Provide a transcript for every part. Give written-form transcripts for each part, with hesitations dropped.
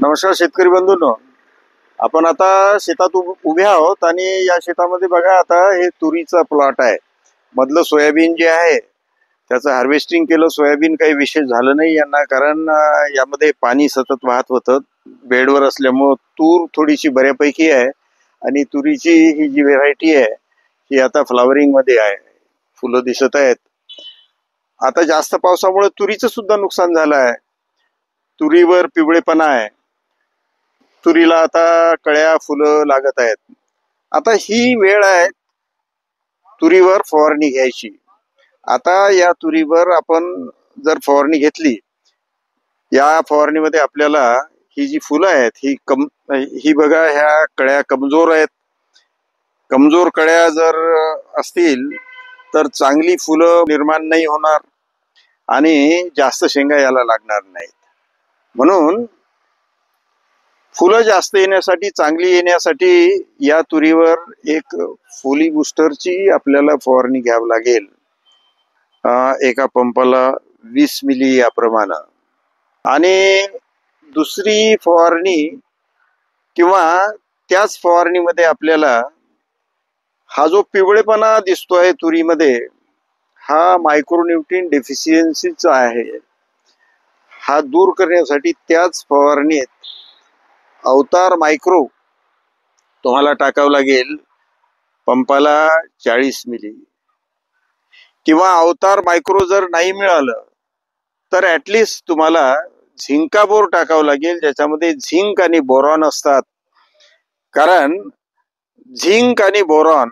नमस्कार शेतकरी बंधूंनो, आपण आता शेतात उभे आहोत आणि या शेतामध्ये बघा, आता हे तुरीचा प्लॉट आहे. मधलं सोयाबीन जे आहे त्याचं हार्वेस्टिंग केलं. सोयाबीन काही विशेष झालं नाही यांना, कारण यामध्ये पाणी सतत वाहत होतं. बेडवर असल्यामुळं तूर थोडीशी बऱ्यापैकी आहे आणि तुरीची ही जी व्हेरायटी आहे ही आता फ्लावरिंग मध्ये आहे, फुलं दिसत आहेत. आता जास्त पावसामुळे तुरीचं सुद्धा नुकसान झालं आहे. तुरीवर पिवळेपणा आहे, तुरीला आता कळ्या फुलं लागत आहेत. आता ही वेळ आहे तुरीवर फवारणी घ्यायची. आता या तुरीवर आपण जर फवारणी घेतली, या फवारणीमध्ये आपल्याला ही जी फुलं आहेत ही बघा, ह्या कळ्या कमजोर आहेत. कमजोर कळ्या जर असतील तर चांगली फुलं निर्माण नाही होणार आणि जास्त शेंगा याला लागणार नाहीत. म्हणून फुलं जास्त येण्यासाठी, चांगली येण्यासाठी या तुरीवर एक फोली बुस्टरची आपल्याला फवारणी घ्यावी लागेल. एका पंपाला 20 मिली याप्रमाणे. आणि दुसरी फवारणी किंवा त्याच फवारणीमध्ये आपल्याला हा जो पिवळेपणा दिसतोय तुरीमध्ये, हा मायक्रोन्यूट्रिएंट डेफिशियन्सीचा आहे. हा दूर करण्यासाठी त्याच फवारणीत अवतार मायक्रो तुम्हाला टाकावं लागेल पंपाला 40 मिली. किंवा अवतार मायक्रो जर नाही मिळालं तर ऍटलिस्ट तुम्हाला झिंकाबोर टाकावं लागेल, ज्याच्यामध्ये झिंक आणि बोरॉन असतात. कारण झिंक आणि बोरॉन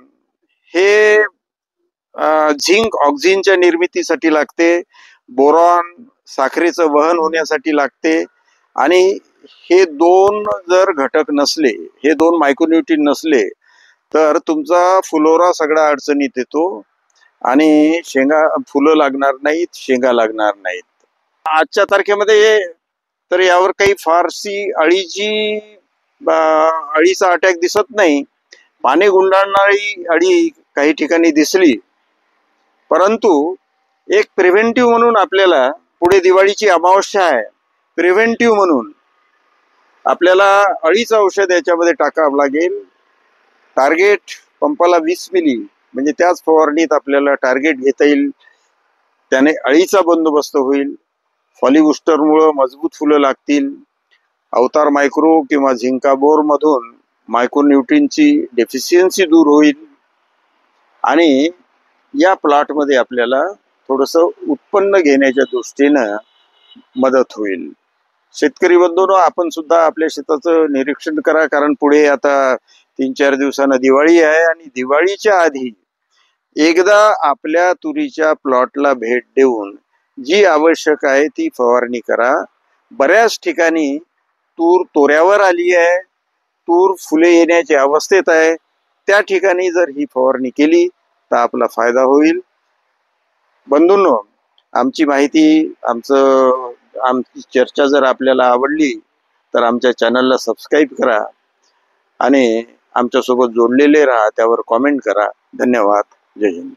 हे झिंक ऑक्सिजनच्या निर्मितीसाठी लागते, बोरॉन साखरेचं वहन होण्यासाठी लागते. आणि हे दोन जर घटक नसले, हे दोन मायक्रोन्यूट्रिएंट नसले तर तुमचा फ्लोरा सगळा अडचणीत येतो आणि फुलं लागणार नाहीत, शेंगा लागणार नाहीत. आजच्या तारखेमध्ये तर यावर काही फारशी अळीचा अटॅक दिसत नाही. पाने गुंडाळणारी अळी काही ठिकाणी दिसली, परंतु एक प्रिव्हेंटिव्ह म्हणून आपल्याला, पुढे दिवाळीची अमावस्या आहे, प्रिव्हेंटिव्ह म्हणून आपल्याला अळीचं औषध याच्यामध्ये टाकावं लागेल. टार्गेट पंपाला 20 मिली, म्हणजे त्याच फवारणीत आपल्याला टार्गेट घेता येईल. त्याने अळीचा बंदोबस्त होईल. फॉलीबुस्टरमुळं मजबूत फुलं लागतील. अवतार मायक्रो किंवा झिंकाबोर मधून मायक्रोन्यूट्रिएंटची डेफिशियन्सी दूर होईल आणि या प्लॉटमध्ये आपल्याला थोडंसं उत्पन्न घेण्याच्या दृष्टीनं मदत होईल. शेतकरी बंधूंनो, आपण सुद्धा आपल्या शेताचं निरीक्षण करा, कारण पुढे आता 3-4 दिवसांना दिवाळी आहे आणि दिवाळीच्या आधी एकदा आपल्या तुरीच्या प्लॉटला भेट देऊन जी आवश्यक आहे ती फवारणी करा. बऱ्याच ठिकाणी तूर तोऱ्यावर आली आहे, तूर फुले येण्याच्या अवस्थेत आहे. त्या ठिकाणी जर ही फवारणी केली तर आपला फायदा होईल. बंधूंनो, आमची माहिती, आमची चर्चा जर आपल्याला आवडली तर आमच्या चॅनलला सबस्क्राईब करा आणि आमच्यासोबत जोडलेले राहा, त्यावर कॉमेंट करा. धन्यवाद. जय हिंद.